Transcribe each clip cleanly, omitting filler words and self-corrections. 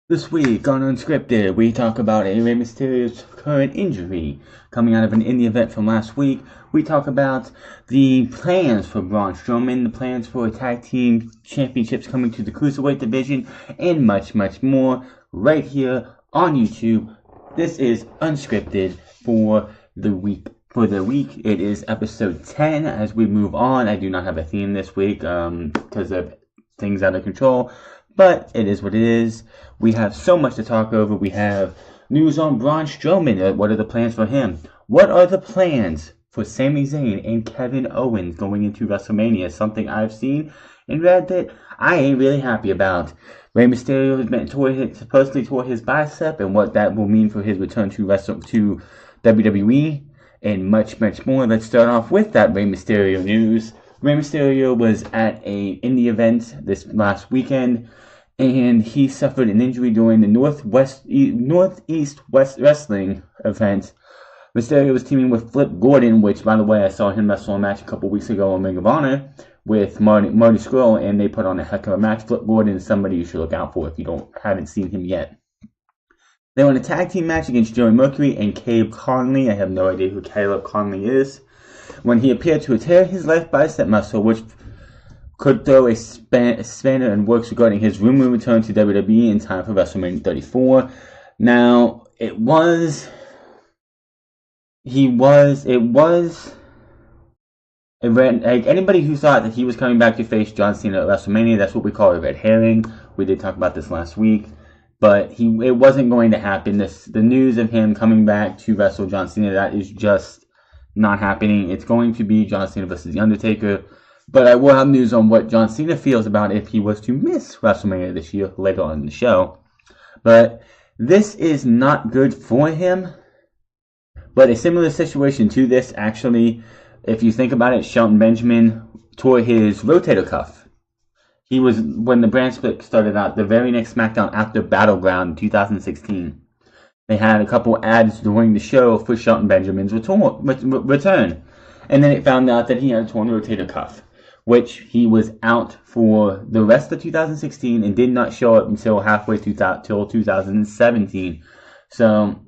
This week on Unscripted, we talk about Rey Mysterio's current injury coming out of an indie event from last week. We talk about the plans for Braun Strowman, the plans for tag team championships coming to the Cruiserweight division, and much, much more right here on YouTube. This is Unscripted for the week. It is episode 10. As we move on, I do not have a theme this week because of things out of control. But it is what it is. We have so much to talk over. We have news on Braun Strowman. What are the plans for him? What are the plans for Sami Zayn and Kevin Owens going into WrestleMania? Something I've seen and read that I ain't really happy about. Rey Mysterio has supposedly tore his bicep, and what that will mean for his return to WWE, and much, much more. Let's start off with that Rey Mysterio news. Rey Mysterio was at an indie event this last weekend, and he suffered an injury during the Northeast West Wrestling event. Mysterio was teaming with Flip Gordon, which, by the way, I saw him wrestle a match a couple weeks ago on Ring of Honor with Marty Scurll, and they put on a heck of a match. Flip Gordon is somebody you should look out for if you haven't seen him yet. They won a tag team match against Joey Mercury and Caleb Conley. I have no idea who Caleb Conley is. When he appeared to tear his left bicep muscle, which could throw a spanner in works regarding his rumored return to WWE in time for WrestleMania 34. Now, anybody who thought that he was coming back to face John Cena at WrestleMania, that's what we call a red herring. We did talk about this last week. But it wasn't going to happen. The news of him coming back to wrestle John Cena, that is just not happening. It's going to be John Cena versus The Undertaker. But I will have news on what John Cena feels about if he was to miss WrestleMania this year later on in the show. But this is not good for him. But a similar situation to this, actually, if you think about it, Shelton Benjamin tore his rotator cuff. He was, when the brand split started out, the very next SmackDown after Battleground in 2016. They had a couple ads during the show for Shelton Benjamin's return. And then it found out that he had a torn rotator cuff, which he was out for the rest of 2016 and did not show up until halfway through till 2017. So,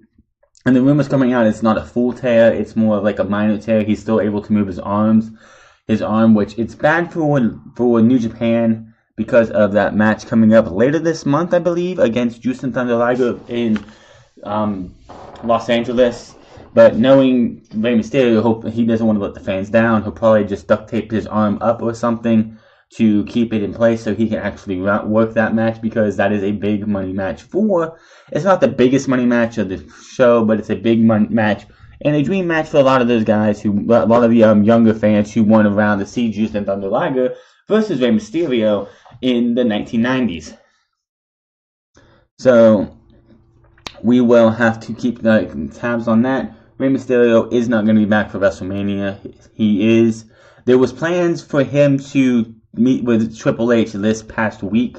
and the rumors coming out, it's not a full tear, it's more of like a minor tear. He's still able to move his arm, which it's bad for New Japan because of that match coming up later this month, I believe, against Jushin Thunder Liger in Los Angeles. But knowing Rey Mysterio, he doesn't want to let the fans down. He'll probably just duct tape his arm up or something to keep it in place so he can actually work that match, because that is a big money match it's not the biggest money match of the show, but it's a big match and a dream match for a lot of those guys a lot of the younger fans who weren't around to see Jushin Thunder Liger versus Rey Mysterio in the 1990s. So we will have to keep the tabs on that. Rey Mysterio is not going to be back for WrestleMania. There was plans for him to meet with Triple H this past week,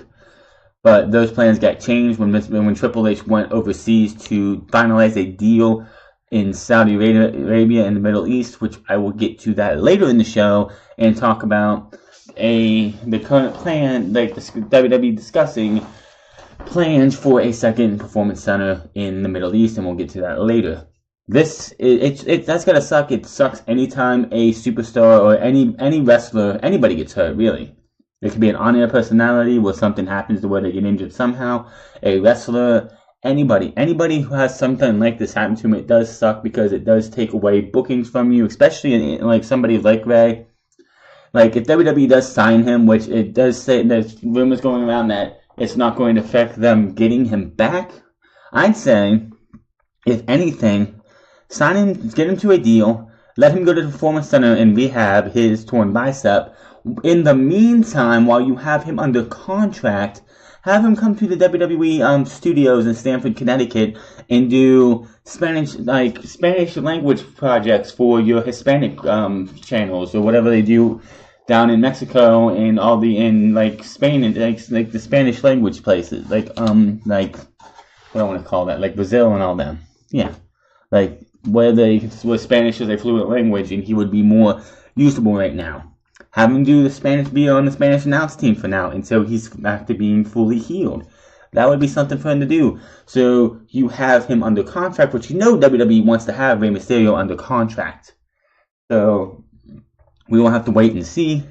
but those plans got changed when Triple H went overseas to finalize a deal in Saudi Arabia in the Middle East, which I will get to that later in the show and talk about the current plan, like the WWE discussing plans for a second performance center in the Middle East, and we'll get to that later. That's gonna suck. It sucks anytime a superstar or any wrestler, anybody gets hurt, really. It could be an on-air personality where something happens to where they get injured somehow. A wrestler, anybody who has something like this happen to them, it does suck because it does take away bookings from you, especially in like somebody like Rey. Like, if WWE does sign him, which it does say, there's rumors going around that it's not going to affect them getting him back, I'd say, if anything, sign him, get him to a deal, let him go to the Performance Center and rehab his torn bicep. In the meantime, while you have him under contract, have him come to the WWE studios in Stamford, Connecticut, and do Spanish language projects for your Hispanic channels or whatever they do down in Mexico and Spain and like the Spanish language places, what I want to call that, like Brazil and all them. Yeah, like where Spanish is a fluent language, and he would be more usable right now. Have him be on the Spanish announce team for now until he's back to being fully healed. That would be something for him to do. So you have him under contract, which you know WWE wants to have Rey Mysterio under contract. So we will have to wait and see.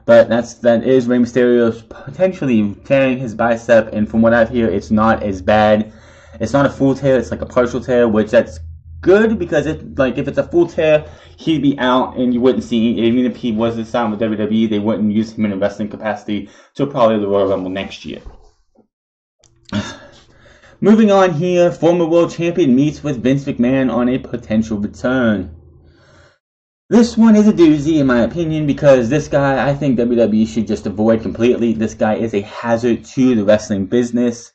But that is Rey Mysterio potentially tearing his bicep, and from what I hear, it's not as bad. It's not a full tear; it's like a partial tear, which that's good because if it's a full tear, he'd be out, and you wouldn't see. Even if he wasn't signed with WWE, they wouldn't use him in a wrestling capacity till probably the Royal Rumble next year. Moving on here, former world champion meets with Vince McMahon on a potential return. This one is a doozy, in my opinion, because this guy, I think WWE should just avoid completely. This guy is a hazard to the wrestling business.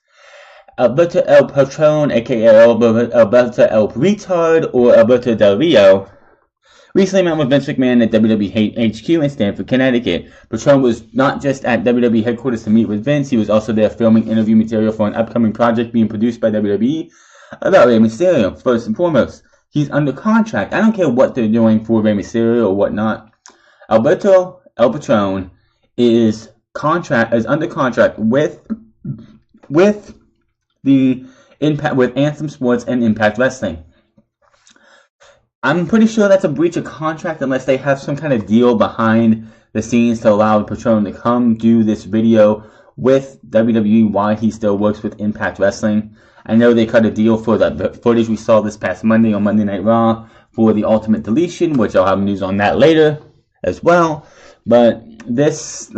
Alberto El Patron, aka Alberto El Retard, or Alberto Del Rio, recently met with Vince McMahon at WWE HQ in Stamford, Connecticut. Patron was not just at WWE headquarters to meet with Vince, he was also there filming interview material for an upcoming project being produced by WWE about Rey Mysterio, first and foremost. He's under contract. I don't care what they're doing for Rey Mysterio or whatnot. Alberto El Patron is under contract with Anthem Sports and Impact Wrestling. I'm pretty sure that's a breach of contract unless they have some kind of deal behind the scenes to allow Patron to come do this video with WWE while he still works with Impact Wrestling. I know they cut a deal for the footage we saw this past Monday on Monday Night Raw for the Ultimate Deletion, which I'll have news on that later as well. But this,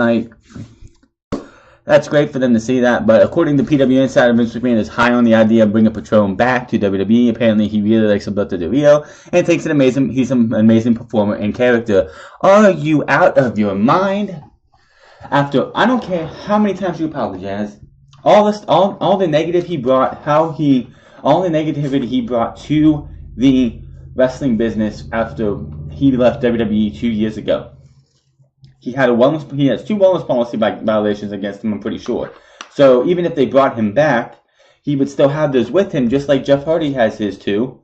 that's great for them to see that. But according to PW Insider, Vince McMahon is high on the idea of bringing Patron back to WWE. Apparently, he really likes Alberto Del Rio and thinks he's an amazing performer and character. Are you out of your mind? After, I don't care how many times you apologize, all the negative he brought, all the negativity he brought to the wrestling business after he left WWE 2 years ago. He has 2 wellness policy violations against him, I'm pretty sure. So even if they brought him back, he would still have those with him, just like Jeff Hardy has his too.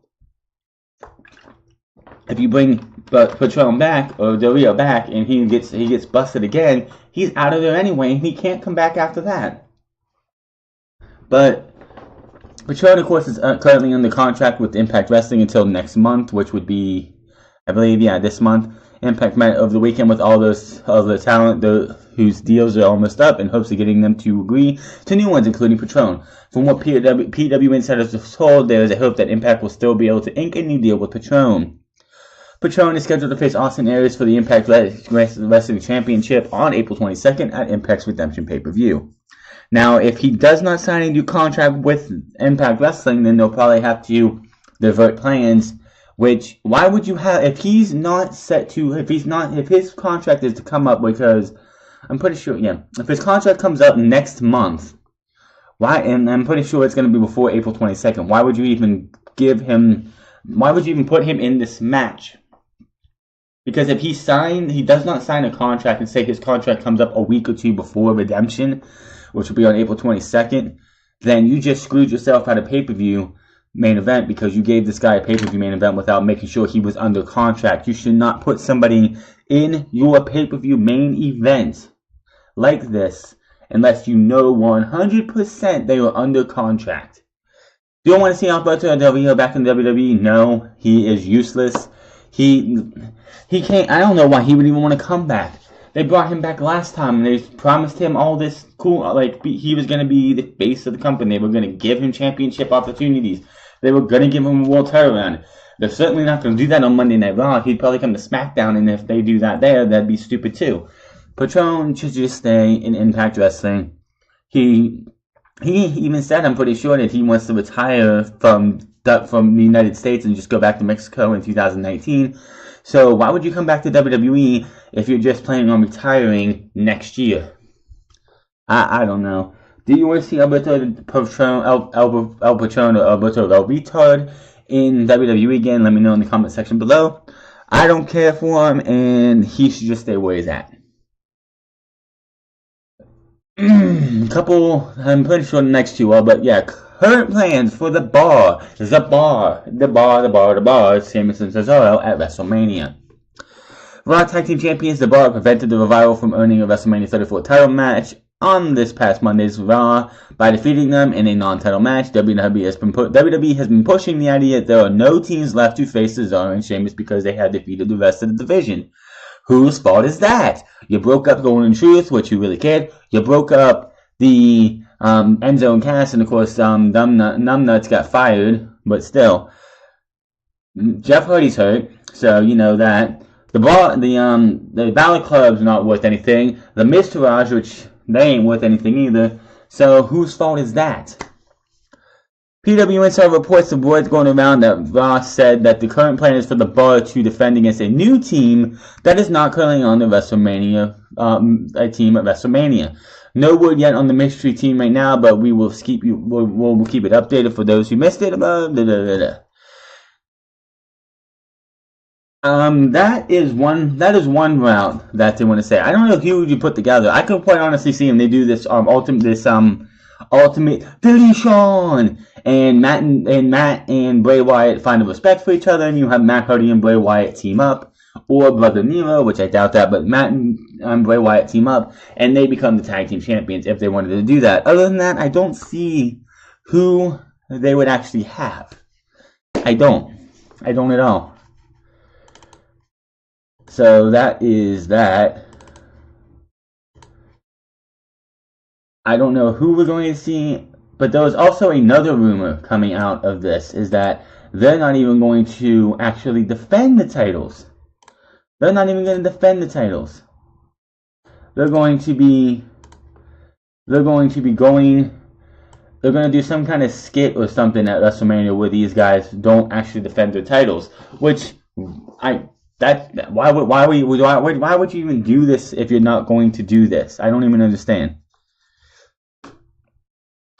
If you bring Patron back or Del Rio back and he gets busted again, he's out of there anyway, and he can't come back after that. But Patron, of course, is currently under contract with Impact Wrestling until next month, which would be, I believe, this month. Impact met over the weekend with all the talent whose deals are almost up in hopes of getting them to agree to new ones, including Patron. From what PW Insiders have told, there is a hope that Impact will still be able to ink a new deal with Patron. Patron is scheduled to face Austin Aries for the Impact Wrestling Championship on April 22nd at Impact's Redemption pay-per-view. Now, if he does not sign a new contract with Impact Wrestling, then they'll probably have to divert plans. Which, why would you have, if his contract is to come up, because I'm pretty sure, if his contract comes up next month, and I'm pretty sure it's going to be before April 22nd, why would you even put him in this match? Because if he does not sign a contract and say his contract comes up a week or two before Redemption, which will be on April 22nd, then you just screwed yourself out of pay-per-view main event because you gave this guy a pay-per-view main event without making sure he was under contract. You should not put somebody in your pay-per-view main event like this unless you know 100% they were under contract. Do you want to see Alberto Del Rio back in WWE? No, he is useless. He can't. I don't know why he would even want to come back. They brought him back last time, and they promised him all this cool, he was going to be the face of the company. They were going to give him championship opportunities. They were going to give him a world title run. They're certainly not going to do that on Monday Night Raw. He'd probably come to SmackDown, and if they do that there, that'd be stupid too. Patron should just stay in Impact Wrestling. He even said, I'm pretty sure, that he wants to retire from the United States and just go back to Mexico in 2019. So why would you come back to WWE if you're just planning on retiring next year? I don't know. Do you want to see Alberto Patron, El Patron or Alberto El Retard in WWE again? Let me know in the comment section below. I don't care for him, and he should just stay where he's at. I'm pretty sure the next two are, but yeah, current plans for the bar, Sheamus and Cesaro at WrestleMania. Raw Tag Team Champions, The Bar prevented the Revival from earning a WrestleMania 34 title match on this past Monday's Raw by defeating them in a non-title match. WWE has been pushing the idea that there are no teams left to face Cesaro and Sheamus because they have defeated the rest of the division. Whose fault is that? You broke up Golden Truth, which you really cared. You broke up the Enzo and Cass, and of course, Numbnuts got fired, but still. Jeff Hardy's hurt, so you know that. The Balor Club's not worth anything. The Miztourage, which they ain't worth anything either. So whose fault is that? PW Insider reports the words going around that Ross said that the current plan is for the Bar to defend against a new team that is not currently on the WrestleMania, a team at WrestleMania. No word yet on the mystery team right now, but we will keep we'll keep it updated for those who missed it. That is one route that they want to say. I don't know who you put together. I could quite honestly see them. They do this ultimate deletion, and Matt and Bray Wyatt find a respect for each other, and you have Matt Hardy and Bray Wyatt team up, or Brother Nero, which I doubt that, but Matt and Bray Wyatt team up, and they become the tag team champions if they wanted to do that. Other than that, I don't see who they would actually have. I don't at all. So that is that. I don't know who we're going to see, but there was also another rumor coming out of this, is that they're not even going to actually defend the titles. They're not even going to defend the titles. They're going to do some kind of skit or something at WrestleMania where these guys don't actually defend their titles, which why would you even do this if you're not going to do this? I don't even understand.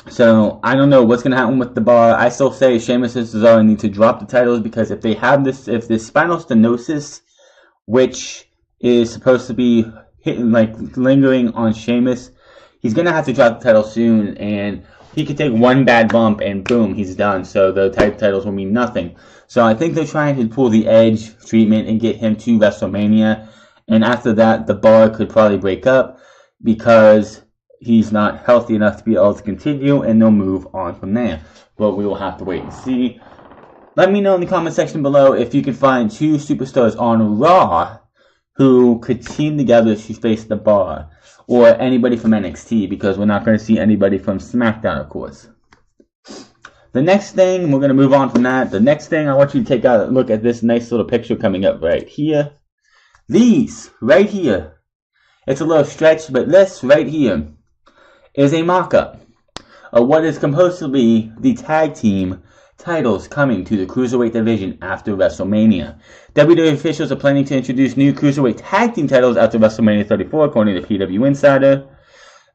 So I don't know what's going to happen with the Bar. I still say Sheamus and Cesaro need to drop the titles, because if they have this spinal stenosis, which is supposed to be lingering on Sheamus, he's going to have to drop the title soon, and he could take one bad bump and boom, he's done. So the titles will mean nothing. So I think they're trying to pull the Edge treatment and get him to WrestleMania. And after that, the Bar could probably break up because he's not healthy enough to be able to continue, and they'll move on from there. But we will have to wait and see. Let me know in the comment section below if you can find two superstars on Raw who could team together to face the Bar, or anybody from NXT, because we're not going to see anybody from SmackDown, of course. The next thing, we're going to move on from that. The next thing, I want you to take a look at this nice little picture coming up right here. These, right here. It's a little stretch, but this right here is a mock-up of what is supposed to be the tag team titles coming to the Cruiserweight division after WrestleMania. WWE officials are planning to introduce new Cruiserweight tag team titles after WrestleMania 34, according to PW Insider.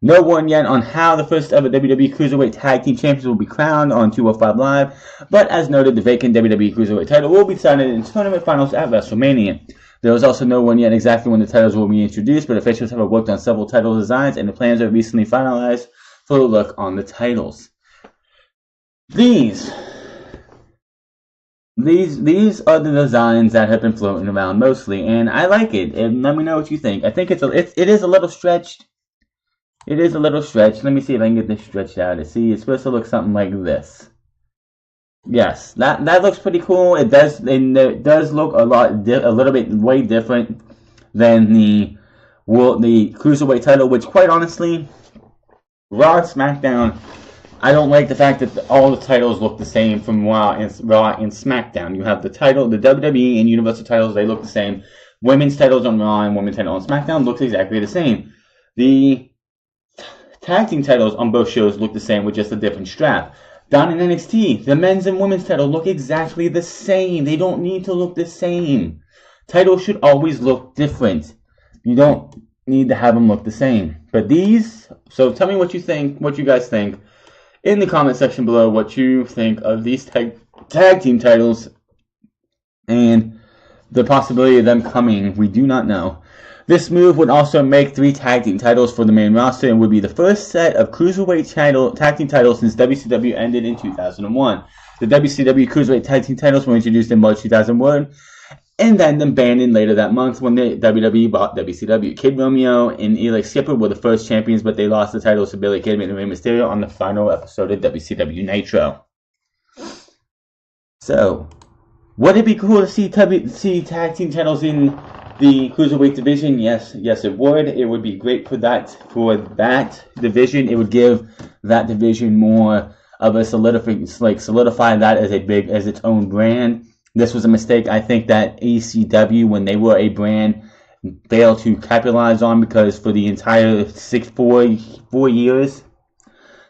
No one yet on how the first ever WWE Cruiserweight Tag Team Champions will be crowned on 205 Live, but as noted, the vacant WWE Cruiserweight title will be decided in tournament finals at WrestleMania. There is also no one yet exactly when the titles will be introduced, but officials have worked on several title designs, and the plans are recently finalized for a look on the titles. These are the designs that have been floating around mostly, and I like it. And let me know what you think. I think it is a little stretched. It is a little stretched. Let me see if I can get this stretched out. See, it's supposed to look something like this. Yes, that looks pretty cool. It does, and it does look a little bit way different than the Cruiserweight title, which, quite honestly, Raw and SmackDown, I don't like the fact that all the titles look the same from Raw and SmackDown. You have the title, the WWE and Universal titles, they look the same. Women's titles on Raw and women's title on SmackDown looks exactly the same. The tag team titles on both shows look the same with just a different strap. Down in NXT, the men's and women's title look exactly the same. They don't need to look the same. Titles should always look different. You don't need to have them look the same. But these, so tell me what you think, what you guys think in the comment section below, what you think of these tag team titles and the possibility of them coming. We do not know. This move would also make 3 tag team titles for the main roster and would be the first set of Cruiserweight tag team titles since WCW ended in 2001. The WCW Cruiserweight tag team titles were introduced in March 2001 And then abandoned later that month when the WWE bought WCW. Kid Romeo and Eli Skipper were the first champions, but they lost the titles to Billy Kidman and Rey Mysterio on the final episode of WCW Nitro. So, would it be cool to see tag team titles in the Cruiserweight division? Yes, it would. It would be great for that division. It would give that division more of a solidify that as its own brand. This was a mistake I think that ECW, when they were a brand, failed to capitalize on, because for the entire 4 years,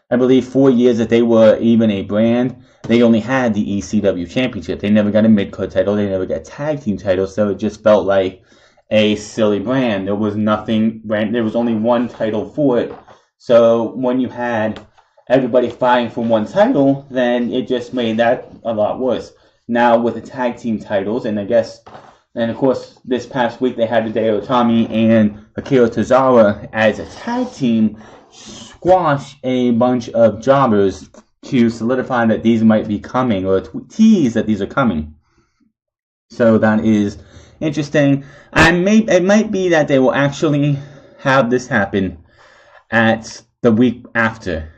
I believe 4 years that they were even a brand, they only had the ECW championship. They never got a mid-card title. They never got a tag team title, so it just felt like a silly brand. There was only one title for it. So when you had everybody fighting for one title, then it just made that a lot worse. Now with the tag team titles, and of course this past week they had Hideo Itami and Akira Tozawa as a tag team squash a bunch of jobbers to solidify that these might be coming, or tease that these are coming. So that is interesting. It might be that they will actually have this happen at the week after.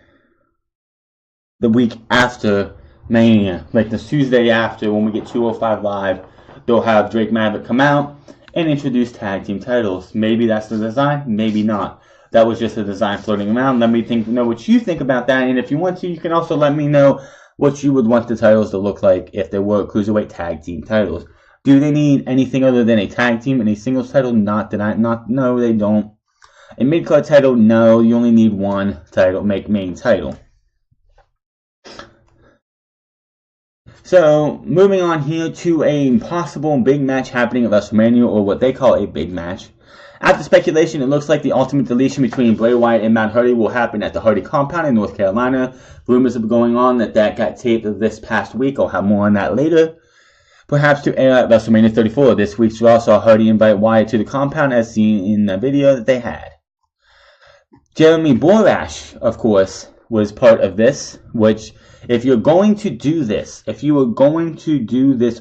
The week after Mania, like the Tuesday after, when we get 205 Live, they'll have Drake Maverick come out and introduce tag team titles. Maybe that's the design, maybe not. That was just a design floating around. Let me know what you think about that, and if you want to, you can also let me know what you would want the titles to look like if there were Cruiserweight tag team titles. Do they need anything other than a tag team and a singles title? No, they don't. A mid-card title, no, you only need one title, main title. So, moving on here to a possible big match happening at WrestleMania, or what they call a big match. After speculation, it looks like the ultimate deletion between Bray Wyatt and Matt Hardy will happen at the Hardy compound in North Carolina. Rumors are going on that got taped this past week. I'll have more on that later. Perhaps to air at WrestleMania 34. This week's Raw saw Hardy invite Wyatt to the compound, as seen in the video that they had. Jeremy Borash, of course, was part of this, which, if you were going to do this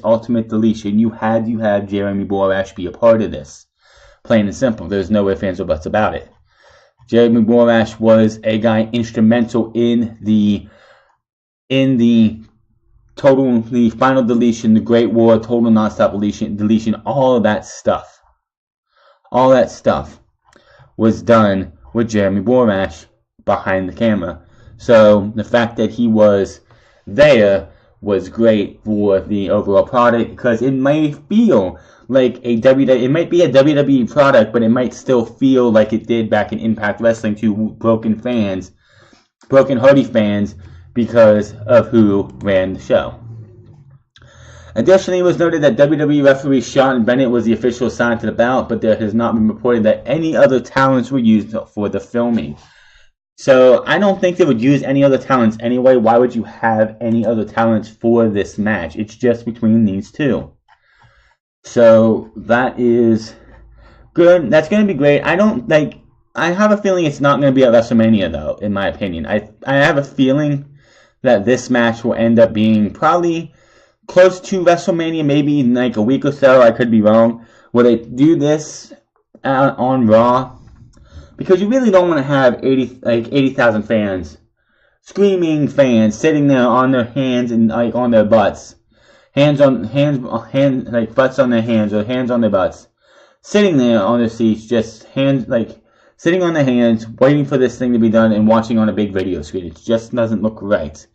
ultimate deletion, you had to have Jeremy Borash be a part of this. Plain and simple. There's no ifs, ands, or buts about it. Jeremy Borash was a guy instrumental in the final deletion, the Great War, total nonstop deletion, all of that stuff. All that stuff was done with Jeremy Borash behind the camera. So the fact that he was there was great for the overall product, because it may feel like it might be a WWE product, but it might still feel like it did back in Impact Wrestling to broken Hardy fans, because of who ran the show. Additionally, it was noted that WWE referee Sean Bennett was the official assigned to the bout, but there has not been reported that any other talents were used for the filming. So I don't think they would use any other talents anyway. Why would you have any other talents for this match? It's just between these two. So that is good. That's going to be great. I have a feeling it's not going to be at WrestleMania, though, in my opinion. I have a feeling that this match will end up being probably close to WrestleMania, maybe in like a week or so. I could be wrong. Will they do this on Raw? Because you really don't want to have 80,000 fans, screaming fans, sitting there on their hands and on their butts, butts on their hands or hands on their butts, sitting there on their seats, just sitting on their hands, waiting for this thing to be done and watching on a big video screen. It just doesn't look right.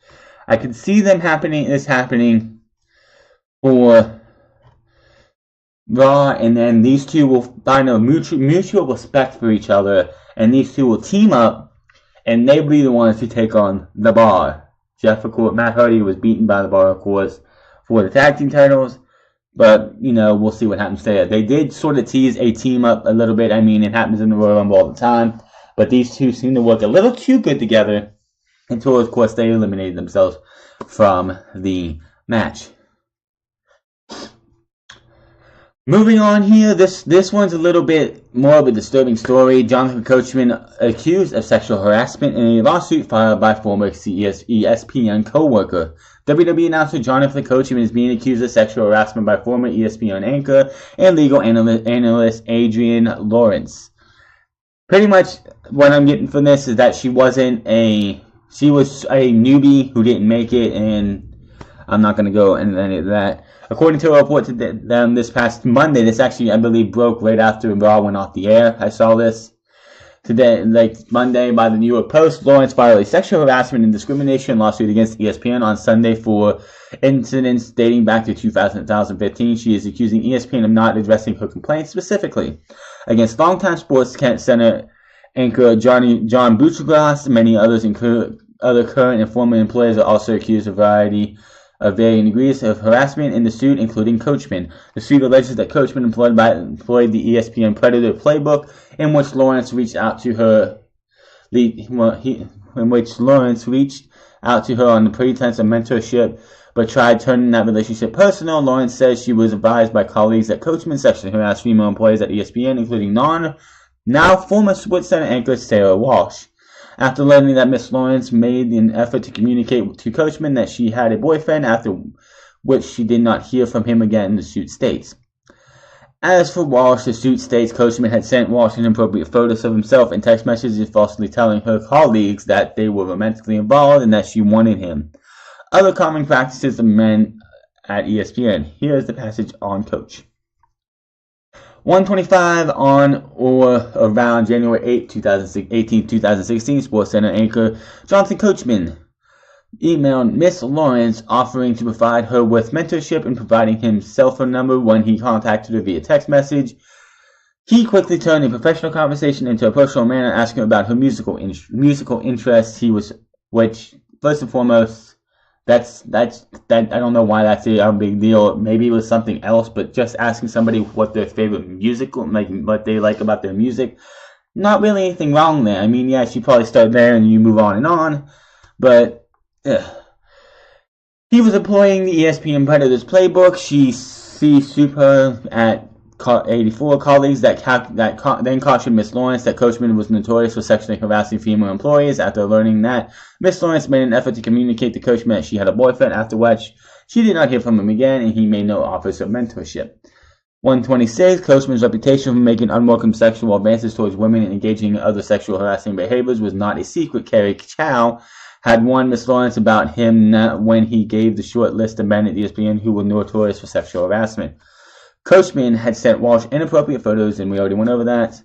I can see this happening for Raw, and then these two will find a mutual respect for each other, and these two will team up, and they will be the ones to take on The Bar. Matt Hardy was beaten by The Bar, of course, for the tag team titles, but, we'll see what happens there. They did sort of tease a team up a little bit. I mean, it happens in the Royal Rumble all the time, but these two seem to work a little too good together until, of course, they eliminated themselves from the match. Moving on here, this one's a little bit more of a disturbing story. Jonathan Coachman accused of sexual harassment in a lawsuit filed by former ESPN co-worker. WWE announcer Jonathan Coachman is being accused of sexual harassment by former ESPN anchor and legal analyst Adrian Lawrence. Pretty much what I'm getting from this is that she was a newbie who didn't make it, and I'm not going to go into any of that. According to a report to them this past Monday, this actually, I believe, broke right after Raw went off the air. I saw this today, like Monday, by the New York Post. Lawrence filed a sexual harassment and discrimination lawsuit against ESPN on Sunday for incidents dating back to 2015. She is accusing ESPN of not addressing her complaints specifically against longtime Sports Center anchor John Buchglass. Many others, including other current and former employees, are also accused of varying degrees of harassment in the suit, including Coachman. The suit alleges that Coachman employed the ESPN Predator playbook, in which Lawrence reached out to her on the pretense of mentorship, but tried turning that relationship personal. Lawrence says she was advised by colleagues that Coachman sexually harassed female employees at ESPN, including now former SportsCenter anchor Sarah Walsh. After learning that Miss Lawrence made an effort to communicate to Coachman that she had a boyfriend, after which she did not hear from him again, the suit states. As for Walsh, the suit states Coachman had sent Walsh inappropriate photos of himself and text messages, falsely telling her colleagues that they were romantically involved and that she wanted him. Other common practices of men at ESPN. Here is the passage on Coach. 1:25 on or around January 8, 2016, SportsCenter anchor Jonathan Coachman emailed Miss Lawrence offering to provide her with mentorship and providing him cell phone number when he contacted her via text message. He quickly turned a professional conversation into a personal manner, asking about her musical interests. Which first and foremost, that I don't know why that's a big deal. Maybe it was something else, but just asking somebody what their favorite musical, like what they like about their music, not really anything wrong there. I mean, yeah, she probably started there and you move on, but he was employing the ESPN Predators playbook. She sued her at 84 colleagues that then cautioned Miss Lawrence that Coachman was notorious for sexually harassing female employees. After learning that, Miss Lawrence made an effort to communicate to Coachman that she had a boyfriend, after which she did not hear from him again, and he made no offers of mentorship. 126, Coachman's reputation for making unwelcome sexual advances towards women and engaging in other sexual harassing behaviors was not a secret. Carrie Chow had warned Miss Lawrence about him when he gave the short list of men at ESPN who were notorious for sexual harassment. Coachman had sent Walsh inappropriate photos, and we already went over that. At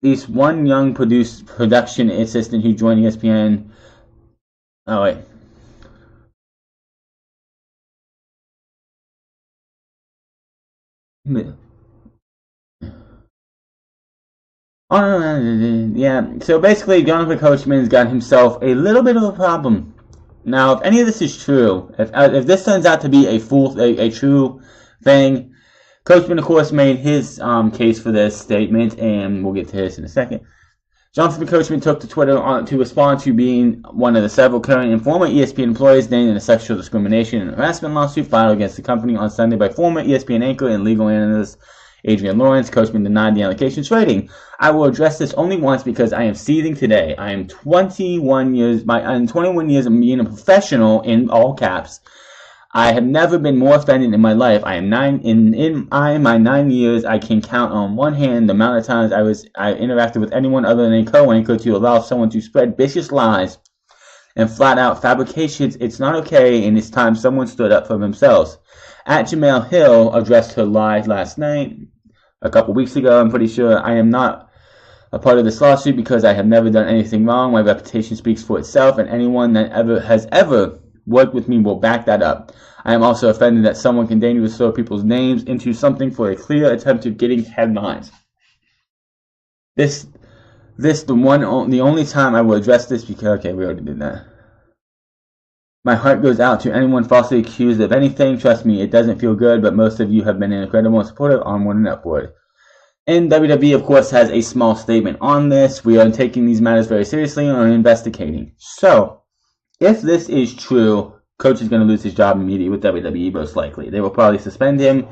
least one young production assistant who joined ESPN. Oh, wait. Yeah, so basically, Jonathan Coachman's got himself a little bit of a problem. Now, if any of this is true, if this turns out to be a true thing, Coachman, of course, made his case for this statement, and we'll get to this in a second. Jonathan Coachman took to Twitter to respond to being one of the several current and former ESPN employees named in a sexual discrimination and harassment lawsuit filed against the company on Sunday by former ESPN anchor and legal analyst Adrian Lawrence. Coachman denied the allegations, writing, "I will address this only once because I am seething today. I am 21 years of being a professional, in all caps. I have never been more offended in my life. I am in my 9 years, I can count on one hand the amount of times I interacted with anyone other than a co-anchor to allow someone to spread vicious lies and flat out fabrications. It's not okay, and it's time someone stood up for themselves." At Jamel Hill addressed her live last night, a couple weeks ago. I'm pretty sure, "I am not a part of this lawsuit because I have never done anything wrong. My reputation speaks for itself, and anyone that has ever worked with me will back that up. I am also offended that someone can dangerously throw people's names into something for a clear attempt at getting headlines. The only time I will address this because," okay, we already did that. "My heart goes out to anyone falsely accused of anything. Trust me, it doesn't feel good, but most of you have been incredible and supportive, onward and upward." And WWE, of course, has a small statement on this. "We are taking these matters very seriously and are investigating." So, if this is true, Coach is going to lose his job immediately with WWE, most likely. They will probably suspend him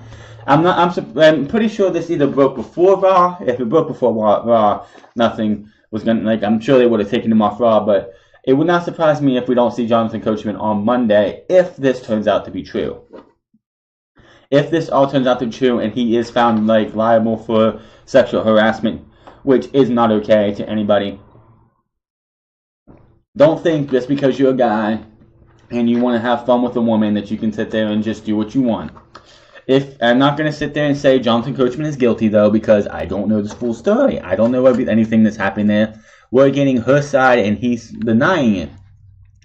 I'm pretty sure this either broke before Raw. If it broke before Raw, nothing was gonna I'm sure they would have taken him off Raw, but it would not surprise me if we don't see Jonathan Coachman on Monday if this turns out to be true. If this all turns out to be true and he is found liable for sexual harassment, which is not okay to anybody, don't think just because you're a guy and you want to have fun with a woman that you can sit there and just do what you want. I'm not going to sit there and say Jonathan Coachman is guilty, though, because I don't know the full story. I don't know anything that's happened there. We're getting her side, and he's denying it.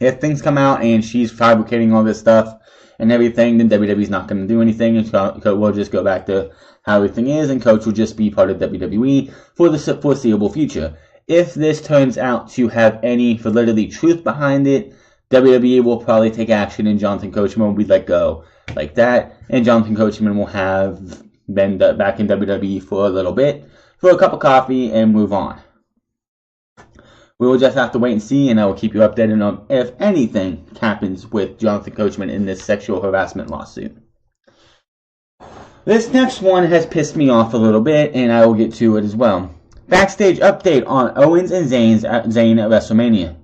If things come out and she's fabricating all this stuff and everything, then WWE's not going to do anything. We'll just go back to how everything is, and Coach will just be part of WWE for the foreseeable future. If this turns out to have any validity, truth behind it, WWE will probably take action, and Jonathan Coachman will be let go like that, and Jonathan Coachman will have been back in WWE for a little bit, for a cup of coffee, and move on. We will just have to wait and see, and I will keep you updated on if anything happens with Jonathan Coachman in this sexual harassment lawsuit. This next one has pissed me off a little bit, and I will get to it as well. Backstage update on Owens and Zayn at WrestleMania.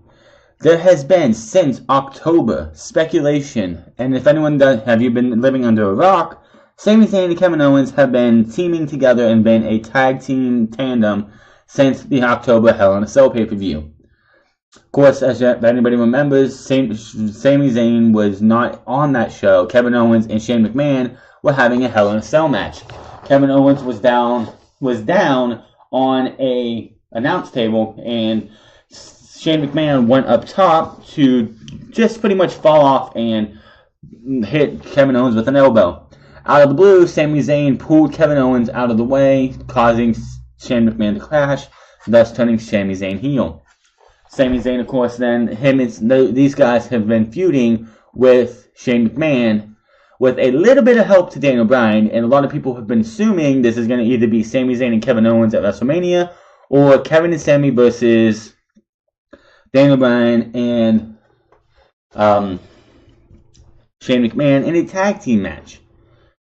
There has been, since October, speculation, and if anyone does, have you been living under a rock, Sami Zayn and Kevin Owens have been teaming together and been a tag team tandem since the October Hell in a Cell pay-per-view. Of course, as anybody remembers, Sami Zayn was not on that show. Kevin Owens and Shane McMahon were having a Hell in a Cell match. Kevin Owens was down on a announce table, and Shane McMahon went up top to just pretty much fall off and hit Kevin Owens with an elbow. Out of the blue, Sami Zayn pulled Kevin Owens out of the way, causing Shane McMahon to crash, thus turning Sami Zayn heel. Sami Zayn, of course, then, these guys have been feuding with Shane McMahon with a little bit of help to Daniel Bryan, and a lot of people have been assuming this is going to either be Sami Zayn and Kevin Owens at WrestleMania, or Kevin and Sami versus Daniel Bryan and Shane McMahon in a tag team match.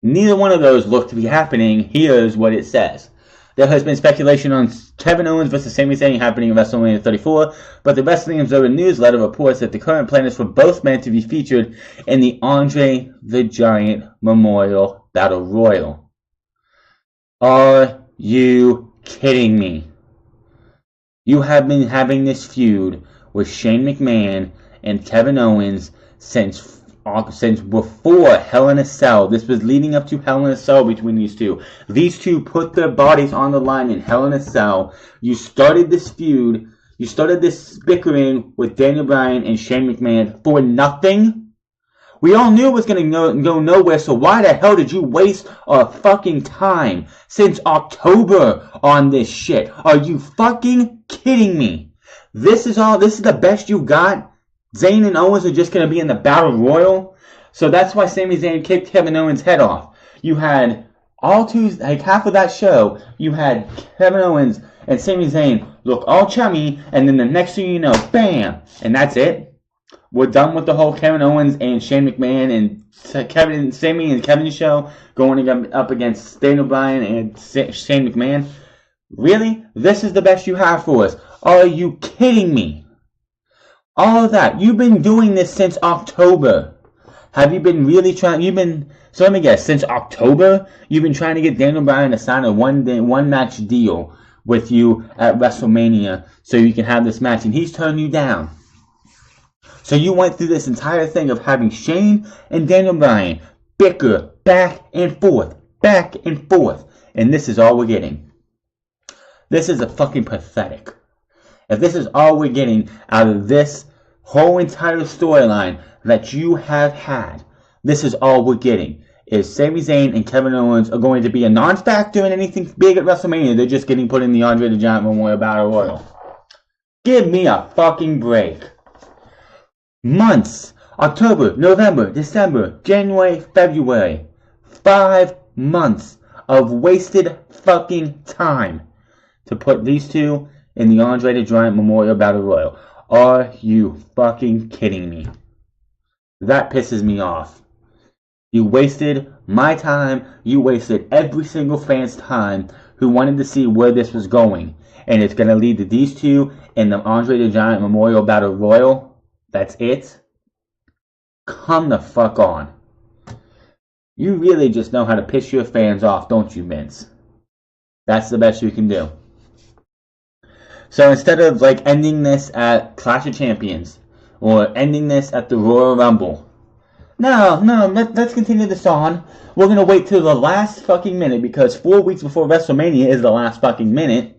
Neither one of those look to be happening. Here's what it says. There has been speculation on Kevin Owens versus Sami Zayn happening in WrestleMania 34, but the Wrestling Observer newsletter reports that the current plan is for both men to be featured in the Andre the Giant Memorial Battle Royal. Are you kidding me? You have been having this feud with Shane McMahon and Kevin Owens since before Hell in a Cell. This was leading up to Hell in a Cell between these two. These two put their bodies on the line in Hell in a Cell. You started this feud. You started this bickering with Daniel Bryan and Shane McMahon for nothing. We all knew it was going to go nowhere, so why the hell did you waste our fucking time since October on this shit? Are you fucking kidding me? This is the best you got? Zayn and Owens are just going to be in the Battle Royal? So that's why Sami Zayn kicked Kevin Owens' head off. You had half of that show, you had Kevin Owens and Sami Zayn look all chummy, and then the next thing you know, bam! And that's it. We're done with the whole Kevin Owens and Shane McMahon and Sami and Kevin show going up against Daniel Bryan and Shane McMahon. Really? This is the best you have for us? Are you kidding me? All of that. You've been doing this since October. Have you been really trying? So let me guess, since October, you've been trying to get Daniel Bryan to sign a one match deal with you at WrestleMania so you can have this match, and he's turned you down. So you went through this entire thing of having Shane and Daniel Bryan bicker back and forth, and this is all we're getting. This is fucking pathetic. If this is all we're getting out of this whole entire storyline that you have had, this is all we're getting. Is Sami Zayn and Kevin Owens are going to be a non-factor in anything big at WrestleMania. They're just getting put in the Andre the Giant Memorial Battle Royal. Give me a fucking break. Months. October, November, December, January, February. 5 months of wasted fucking time to put these two in the Andre the Giant Memorial Battle Royal. Are you fucking kidding me? That pisses me off. You wasted my time. You wasted every single fan's time who wanted to see where this was going. And it's going to lead to these two in the Andre the Giant Memorial Battle Royal. That's it. Come the fuck on. You really just know how to piss your fans off, don't you, Vince? That's the best you can do. So instead of ending this at Clash of Champions or ending this at the Royal Rumble, no, let's continue this on. We're going to wait till the last fucking minute because 4 weeks before WrestleMania is the last fucking minute.